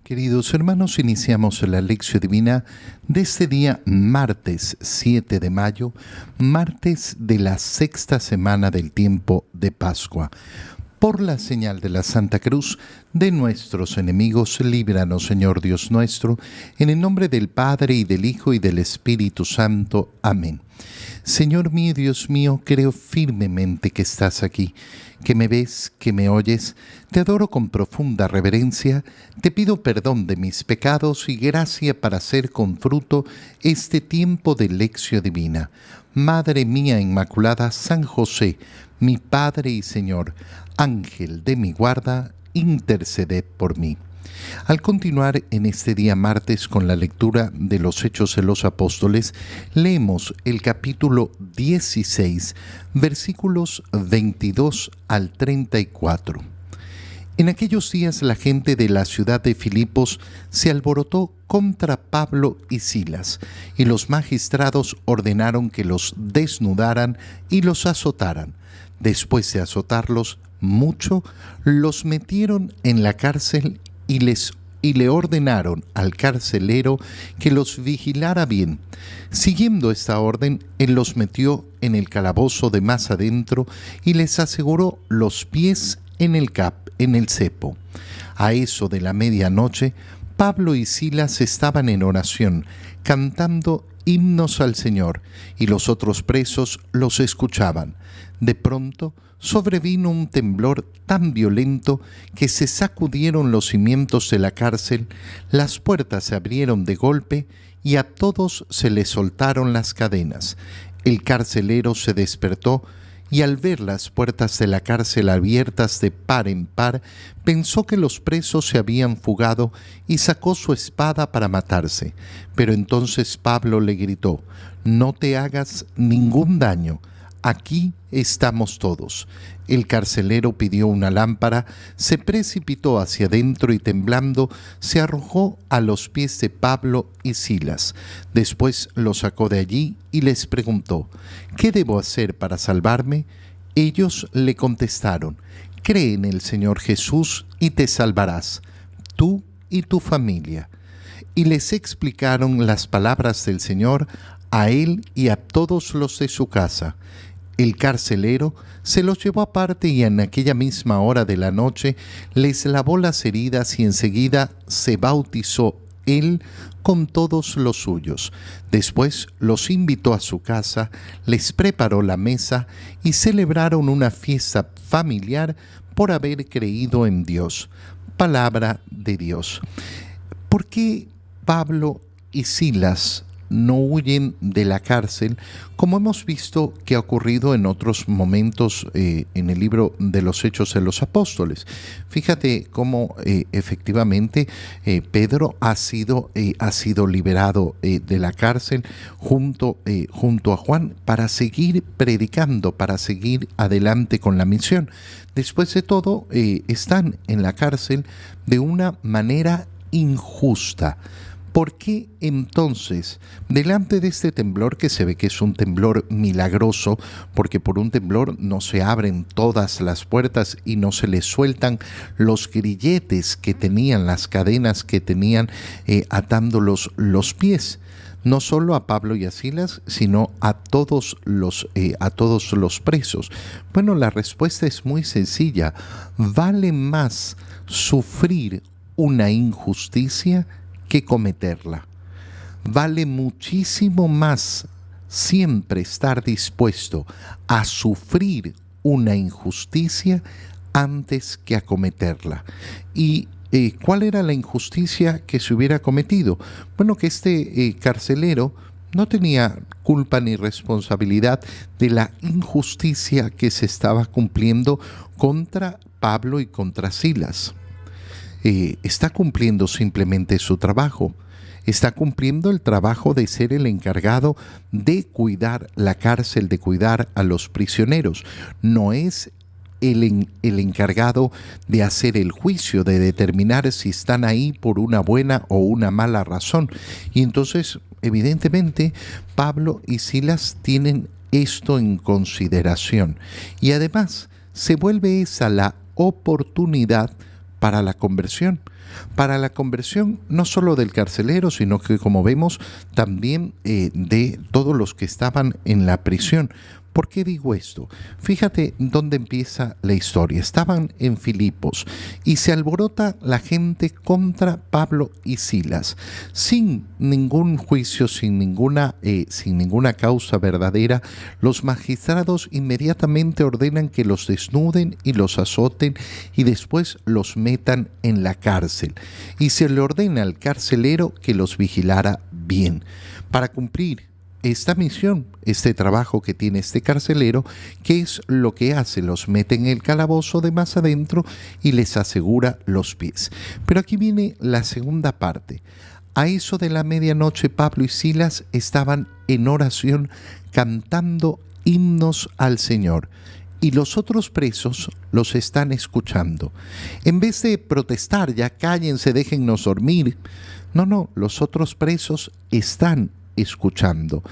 Queridos hermanos, iniciamos la lección divina de este día martes 7 de mayo, martes de la sexta semana del tiempo de Pascua. Por la señal de la Santa Cruz de nuestros enemigos, líbranos, Señor Dios nuestro, en el nombre del Padre, y del Hijo, y del Espíritu Santo. Amén. Señor mío, Dios mío, creo firmemente que estás aquí, que me ves, que me oyes. Te adoro con profunda reverencia, te pido perdón de mis pecados y gracia para hacer con fruto este tiempo de lección divina. Madre mía Inmaculada, San José, mi Padre y Señor, Ángel de mi guarda, interceded por mí. Al continuar en este día martes con la lectura de los Hechos de los Apóstoles, leemos el capítulo 16, versículos 22 al 34. En aquellos días la gente de la ciudad de Filipos se alborotó contra Pablo y Silas, y los magistrados ordenaron que los desnudaran y los azotaran. Después de azotarlos mucho, los metieron en la cárcel y le ordenaron al carcelero que los vigilara bien. Siguiendo esta orden, él los metió en el calabozo de más adentro y les aseguró los pies en el cepo. A eso de la medianoche, Pablo y Silas estaban en oración, cantando himnos al Señor, y los otros presos los escuchaban. De pronto sobrevino un temblor tan violento que se sacudieron los cimientos de la cárcel, las puertas se abrieron de golpe y a todos se les soltaron las cadenas. El carcelero se despertó y al ver las puertas de la cárcel abiertas de par en par, pensó que los presos se habían fugado y sacó su espada para matarse. Pero entonces Pablo le gritó: «No te hagas ningún daño. Aquí estamos todos». El carcelero pidió una lámpara, se precipitó hacia adentro y temblando se arrojó a los pies de Pablo y Silas. Después los sacó de allí y les preguntó: «¿Qué debo hacer para salvarme?». Ellos le contestaron: «Cree en el Señor Jesús y te salvarás, tú y tu familia». Y les explicaron las palabras del Señor a él y a todos los de su casa. El carcelero se los llevó aparte y en aquella misma hora de la noche les lavó las heridas y enseguida se bautizó él con todos los suyos. Después los invitó a su casa, les preparó la mesa y celebraron una fiesta familiar por haber creído en Dios. Palabra de Dios. ¿Por qué Pablo y Silas no huyen de la cárcel, como hemos visto que ha ocurrido en otros momentos en el libro de los Hechos de los Apóstoles? Fíjate cómo efectivamente Pedro ha sido liberado de la cárcel junto a Juan para seguir predicando, para seguir adelante con la misión. Después de todo, están en la cárcel de una manera injusta. ¿Por qué entonces, delante de este temblor, que se ve que es un temblor milagroso, porque por un temblor no se abren todas las puertas y no se les sueltan los grilletes que tenían, las cadenas que tenían atando los pies? No solo a Pablo y a Silas, sino a todos los presos. Bueno, la respuesta es muy sencilla. Vale más sufrir una injusticia que cometerla. Vale muchísimo más siempre estar dispuesto a sufrir una injusticia antes que a cometerla. ¿Y cuál era la injusticia que se hubiera cometido? Bueno, que este carcelero no tenía culpa ni responsabilidad de la injusticia que se estaba cumpliendo contra Pablo y contra Silas. Está cumpliendo simplemente su trabajo. Está cumpliendo el trabajo de ser el encargado de cuidar la cárcel, de cuidar a los prisioneros. No es el encargado de hacer el juicio, de determinar si están ahí por una buena o una mala razón. Y entonces, evidentemente, Pablo y Silas tienen esto en consideración. Y además, se vuelve esa la oportunidad para la conversión no solo del carcelero, sino que, como vemos, también de todos los que estaban en la prisión. ¿Por qué digo esto? Fíjate dónde empieza la historia. Estaban en Filipos y se alborota la gente contra Pablo y Silas, sin ningún juicio, sin ninguna causa verdadera. Los magistrados inmediatamente ordenan que los desnuden y los azoten y después los metan en la cárcel. Y se le ordena al carcelero que los vigilara bien. Para cumplir esta misión, este trabajo que tiene este carcelero, ¿qué es lo que hace? Los mete en el calabozo de más adentro y les asegura los pies. Pero aquí viene la segunda parte. A eso de la medianoche, Pablo y Silas estaban en oración cantando himnos al Señor. Y los otros presos los están escuchando. En vez de protestar, ya cállense, déjennos dormir. No, los otros presos están escuchando.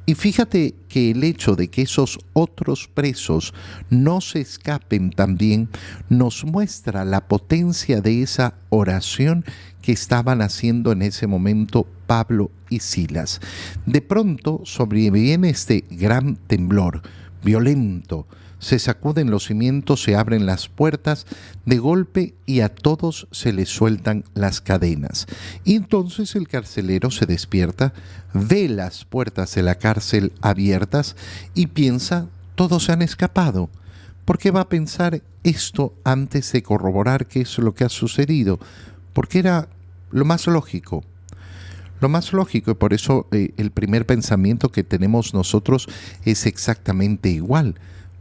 Y fíjate que el hecho de que esos otros presos no se escapen también nos muestra la potencia de esa oración que estaban haciendo en ese momento Pablo y Silas. De pronto sobreviene este gran temblor violento. Se sacuden los cimientos, se abren las puertas de golpe y a todos se les sueltan las cadenas. Y entonces el carcelero se despierta, ve las puertas de la cárcel abiertas y piensa, todos se han escapado. ¿Por qué va a pensar esto antes de corroborar qué es lo que ha sucedido? Porque era lo más lógico. Lo más lógico, y por eso el primer pensamiento que tenemos nosotros es exactamente igual.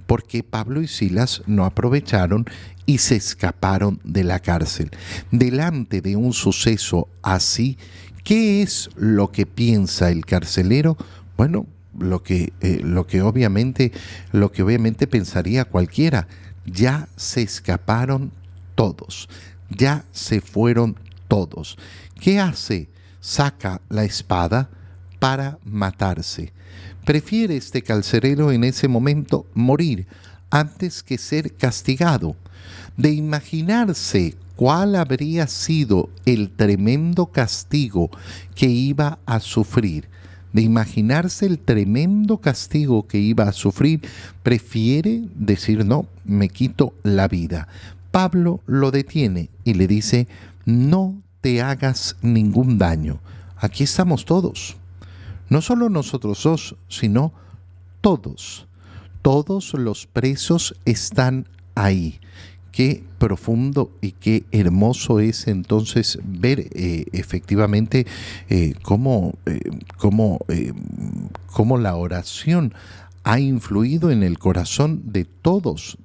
Porque Pablo y Silas no aprovecharon y se escaparon de la cárcel. Delante de un suceso así, ¿qué es lo que piensa el carcelero? Bueno, lo que obviamente pensaría cualquiera. Ya se escaparon todos, ya se fueron todos. ¿Qué hace? Saca la espada para matarse. Prefiere este carcelero en ese momento morir antes que ser castigado. De imaginarse cuál habría sido el tremendo castigo que iba a sufrir, prefiere decir no, me quito la vida. Pablo lo detiene y le dice, no te hagas ningún daño. Aquí estamos todos. No solo nosotros dos, sino todos. Todos los presos están ahí. Qué profundo y qué hermoso es entonces ver efectivamente cómo la oración ha influido en el corazón de todos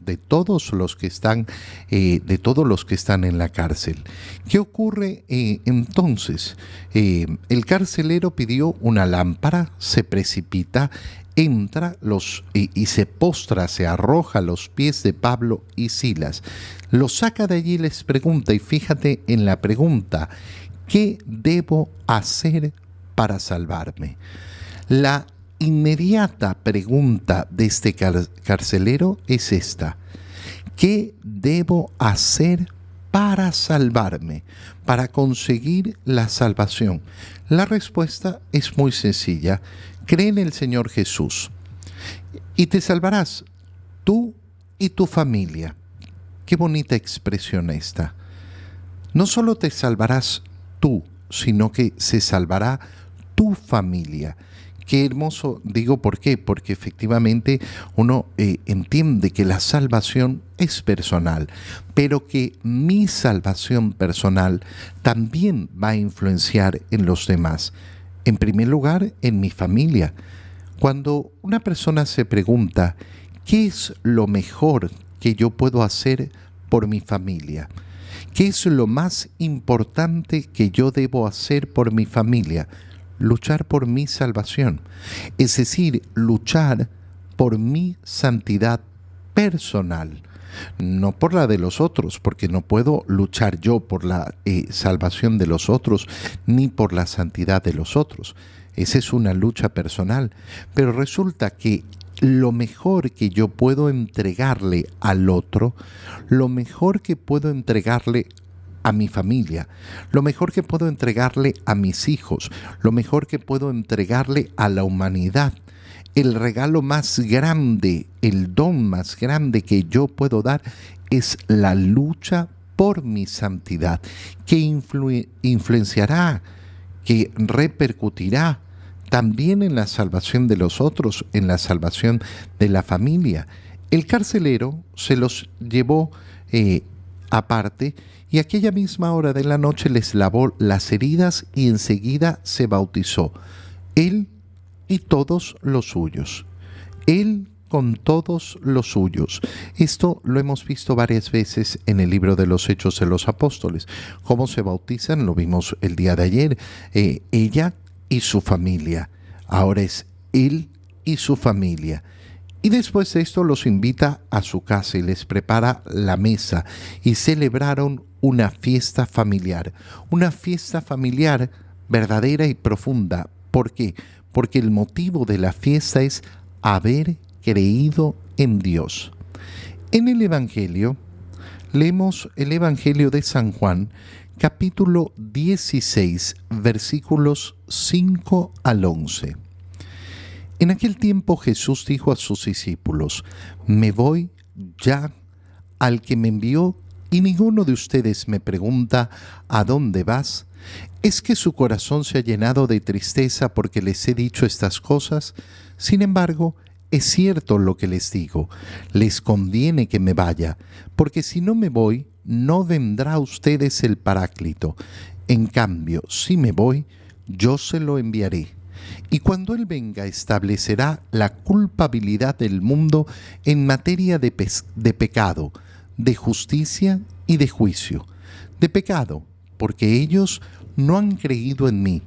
los que están en la cárcel. ¿Qué ocurre entonces? El carcelero pidió una lámpara, se precipita, entra y se postra, se arroja a los pies de Pablo y Silas. Los saca de allí y les pregunta, y fíjate en la pregunta, ¿qué debo hacer para salvarme? La inmediata pregunta de este carcelero es esta: ¿qué debo hacer para salvarme, para conseguir la salvación? La respuesta es muy sencilla: cree en el Señor Jesús y te salvarás tú y tu familia. Qué bonita expresión esta. No solo te salvarás tú, sino que se salvará tu familia. Qué hermoso, digo, ¿por qué? Porque efectivamente uno entiende que la salvación es personal, pero que mi salvación personal también va a influenciar en los demás. En primer lugar, en mi familia. Cuando una persona se pregunta, ¿qué es lo mejor que yo puedo hacer por mi familia? ¿Qué es lo más importante que yo debo hacer por mi familia? Luchar por mi salvación, es decir, luchar por mi santidad personal, no por la de los otros, porque no puedo luchar yo por la salvación de los otros, ni por la santidad de los otros. Esa es una lucha personal, pero resulta que lo mejor que yo puedo entregarle al otro, lo mejor que puedo entregarle a mi familia, lo mejor que puedo entregarle a mis hijos, lo mejor que puedo entregarle a la humanidad. El regalo más grande, el don más grande que yo puedo dar es la lucha por mi santidad, que influenciará, que repercutirá también en la salvación de los otros, en la salvación de la familia. El carcelero se los llevó aparte y aquella misma hora de la noche les lavó las heridas y enseguida se bautizó. Él y todos los suyos. Él con todos los suyos. Esto lo hemos visto varias veces en el libro de los Hechos de los Apóstoles. ¿Cómo se bautizan? Lo vimos el día de ayer. Ella y su familia. Ahora es él y su familia. Y después de esto los invita a su casa y les prepara la mesa y celebraron una fiesta familiar verdadera y profunda. ¿Por qué? Porque el motivo de la fiesta es haber creído en Dios. En el Evangelio, leemos el Evangelio de San Juan, capítulo 16, versículos 5 al 11. En aquel tiempo Jesús dijo a sus discípulos: me voy ya al que me envió y ninguno de ustedes me pregunta ¿a dónde vas? ¿Es que su corazón se ha llenado de tristeza porque les he dicho estas cosas? Sin embargo, es cierto lo que les digo, les conviene que me vaya, porque si no me voy, no vendrá a ustedes el Paráclito. En cambio, si me voy, yo se lo enviaré. Y cuando Él venga, establecerá la culpabilidad del mundo en materia de pecado, de justicia y de juicio. De pecado, porque ellos no han creído en mí.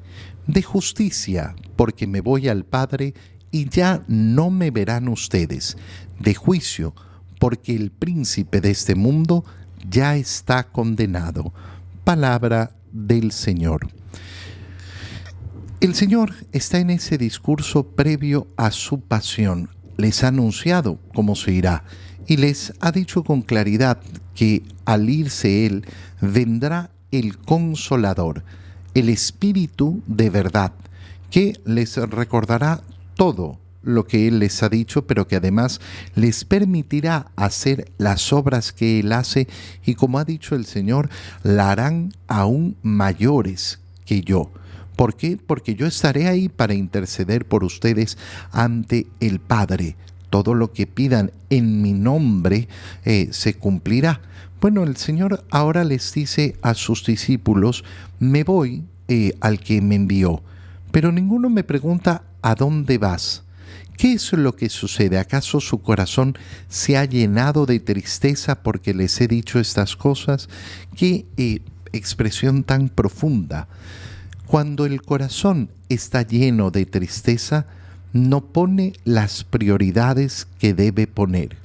De justicia, porque me voy al Padre y ya no me verán ustedes. De juicio, porque el príncipe de este mundo ya está condenado. Palabra del Señor. El Señor está en ese discurso previo a su pasión. Les ha anunciado cómo se irá y les ha dicho con claridad que al irse Él vendrá el Consolador, el Espíritu de verdad, que les recordará todo lo que Él les ha dicho, pero que además les permitirá hacer las obras que Él hace y, como ha dicho el Señor, la harán aún mayores que yo. ¿Por qué? Porque yo estaré ahí para interceder por ustedes ante el Padre. Todo lo que pidan en mi nombre se cumplirá. Bueno, el Señor ahora les dice a sus discípulos: me voy al que me envió. Pero ninguno me pregunta ¿a dónde vas? ¿Qué es lo que sucede? ¿Acaso su corazón se ha llenado de tristeza porque les he dicho estas cosas? ¿Qué expresión tan profunda? Cuando el corazón está lleno de tristeza, no pone las prioridades que debe poner.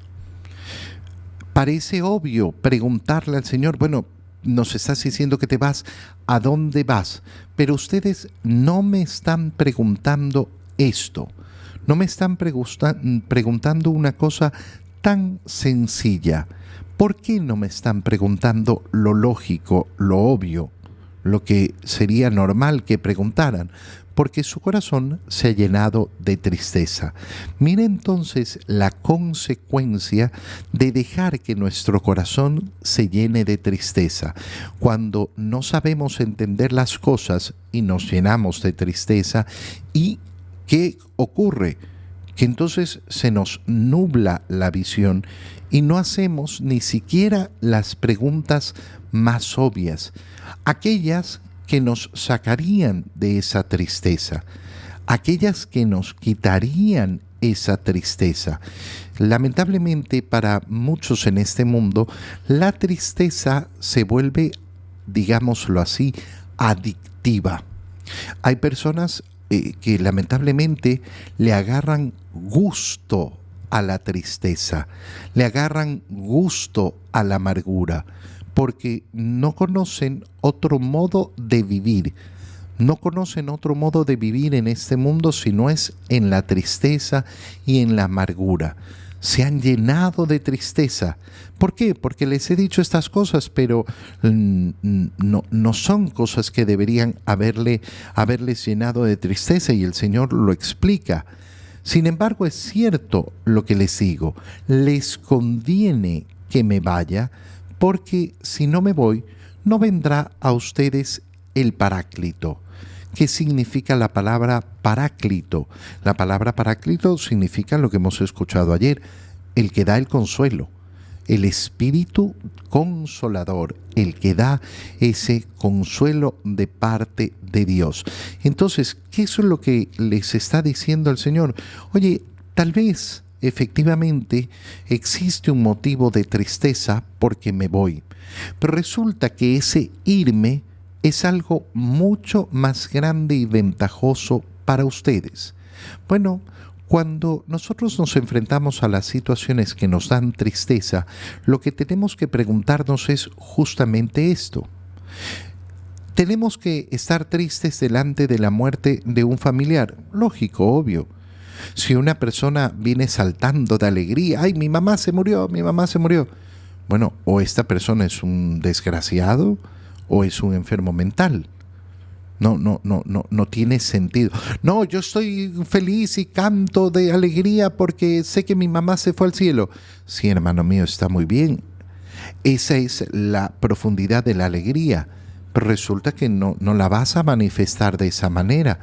Parece obvio preguntarle al Señor: bueno, nos estás diciendo que te vas, ¿a dónde vas? Pero ustedes no me están preguntando esto. No me están preguntando una cosa tan sencilla. ¿Por qué no me están preguntando lo lógico, lo obvio, lo que sería normal que preguntaran? Porque su corazón se ha llenado de tristeza. Mira entonces la consecuencia de dejar que nuestro corazón se llene de tristeza. Cuando no sabemos entender las cosas y nos llenamos de tristeza, ¿y qué ocurre? Que entonces se nos nubla la visión y no hacemos ni siquiera las preguntas más obvias, aquellas que nos sacarían de esa tristeza, aquellas que nos quitarían esa tristeza. Lamentablemente para muchos en este mundo, la tristeza se vuelve, digámoslo así, adictiva. Hay personas que lamentablemente le agarran gusto a la tristeza, le agarran gusto a la amargura, porque no conocen otro modo de vivir. No conocen otro modo de vivir en este mundo si no es en la tristeza y en la amargura. se han llenado de tristeza. ¿Por qué? Porque les he dicho estas cosas, pero no son cosas que deberían haberles llenado de tristeza, y el Señor lo explica. Sin embargo, es cierto lo que les digo, les conviene que me vaya, porque si no me voy, no vendrá a ustedes el Paráclito. ¿Qué significa la palabra Paráclito? La palabra Paráclito significa lo que hemos escuchado ayer, el que da el consuelo, el Espíritu Consolador, el que da ese consuelo de parte de Dios. Entonces, ¿qué es lo que les está diciendo el Señor? Oye, tal vez efectivamente existe un motivo de tristeza porque me voy, pero resulta que ese irme es algo mucho más grande y ventajoso para ustedes. Bueno, cuando nosotros nos enfrentamos a las situaciones que nos dan tristeza, lo que tenemos que preguntarnos es justamente esto. ¿Tenemos que estar tristes delante de la muerte de un familiar? Lógico, obvio. Si una persona viene saltando de alegría, ¡ay, mi mamá se murió, mi mamá se murió! Bueno, o esta persona es un desgraciado o es un enfermo mental. No tiene sentido. No, yo estoy feliz y canto de alegría porque sé que mi mamá se fue al cielo. Sí, hermano mío, está muy bien. Esa es la profundidad de la alegría. Pero resulta que no la vas a manifestar de esa manera.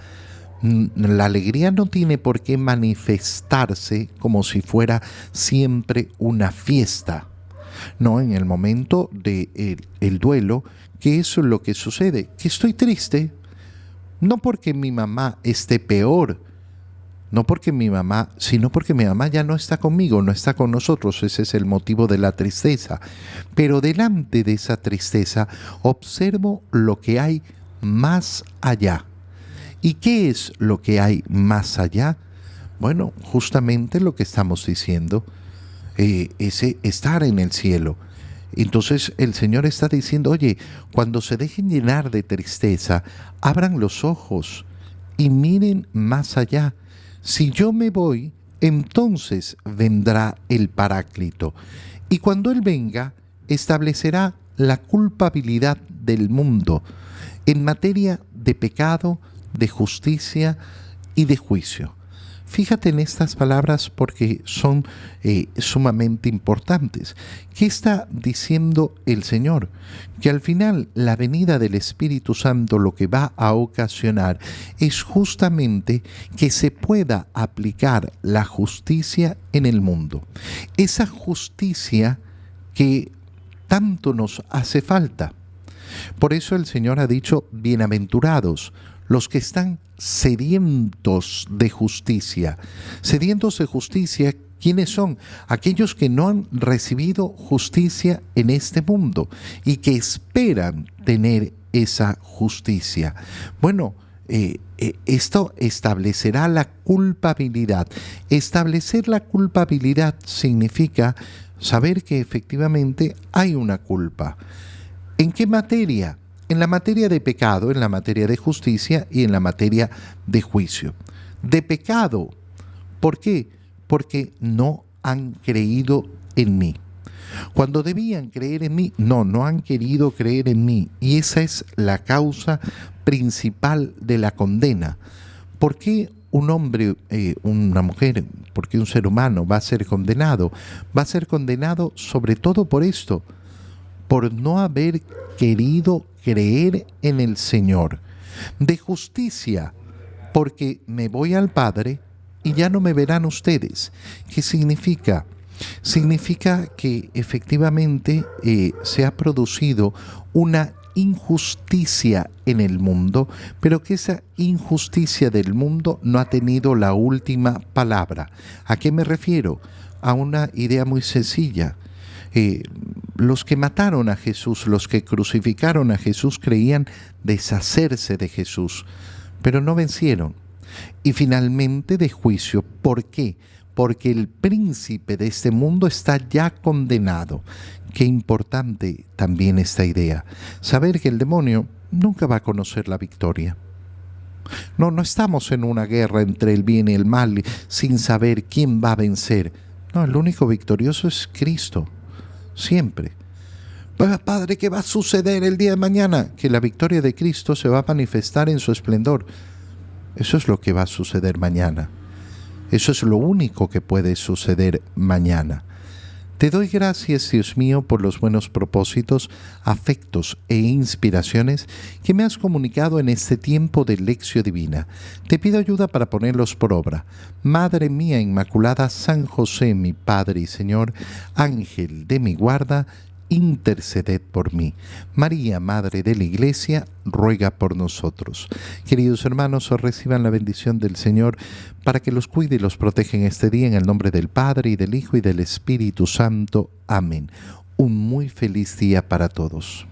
La alegría no tiene por qué manifestarse como si fuera siempre una fiesta. No, en el momento del duelo, ¿qué es lo que sucede? Que estoy triste. No porque mi mamá esté peor, no porque mi mamá, sino porque mi mamá ya no está conmigo, no está con nosotros. Ese es el motivo de la tristeza. Pero delante de esa tristeza observo lo que hay más allá. ¿Y qué es lo que hay más allá? Bueno, justamente lo que estamos diciendo, ese estar en el cielo. Entonces el Señor está diciendo, oye, cuando se dejen llenar de tristeza, abran los ojos y miren más allá. Si yo me voy, entonces vendrá el Paráclito. Y cuando Él venga, establecerá la culpabilidad del mundo en materia de pecado, de justicia y de juicio. Fíjate en estas palabras porque son sumamente importantes. ¿Qué está diciendo el Señor? Que al final la venida del Espíritu Santo lo que va a ocasionar es justamente que se pueda aplicar la justicia en el mundo. Esa justicia que tanto nos hace falta. Por eso el Señor ha dicho, bienaventurados los que están sedientos de justicia. Sedientos de justicia, ¿quiénes son? Aquellos que no han recibido justicia en este mundo y que esperan tener esa justicia. Bueno, esto establecerá la culpabilidad. Establecer la culpabilidad significa saber que efectivamente hay una culpa. ¿En qué materia? En la materia de pecado, en la materia de justicia y en la materia de juicio. De pecado, ¿por qué? Porque no han creído en mí. Cuando debían creer en mí, no han querido creer en mí. Y esa es la causa principal de la condena. ¿Por qué un hombre, una mujer, por qué un ser humano va a ser condenado? Va a ser condenado sobre todo por esto, por no haber querido creer en el Señor. De justicia, porque me voy al Padre y ya no me verán ustedes. ¿Qué significa? Significa que efectivamente se ha producido una injusticia en el mundo, pero que esa injusticia del mundo no ha tenido la última palabra. ¿A qué me refiero? A una idea muy sencilla. Los que mataron a Jesús, los que crucificaron a Jesús, creían deshacerse de Jesús, pero no vencieron. Y finalmente de juicio. ¿Por qué? Porque el príncipe de este mundo está ya condenado. Qué importante también esta idea. Saber que el demonio nunca va a conocer la victoria. No estamos en una guerra entre el bien y el mal sin saber quién va a vencer. No, el único victorioso es Cristo, siempre. Padre, ¿qué va a suceder el día de mañana? Que la victoria de Cristo se va a manifestar en su esplendor. Eso es lo que va a suceder mañana. Eso es lo único que puede suceder mañana. Te doy gracias, Dios mío, por los buenos propósitos, afectos e inspiraciones que me has comunicado en este tiempo de Lección Divina. Te pido ayuda para ponerlos por obra. Madre mía Inmaculada, San José, mi Padre y Señor, Ángel de mi guarda, interceded por mí. María, Madre de la Iglesia, ruega por nosotros. Queridos hermanos, os reciban la bendición del Señor para que los cuide y los proteja en este día, en el nombre del Padre, y del Hijo, y del Espíritu Santo. Amén. Un muy feliz día para todos.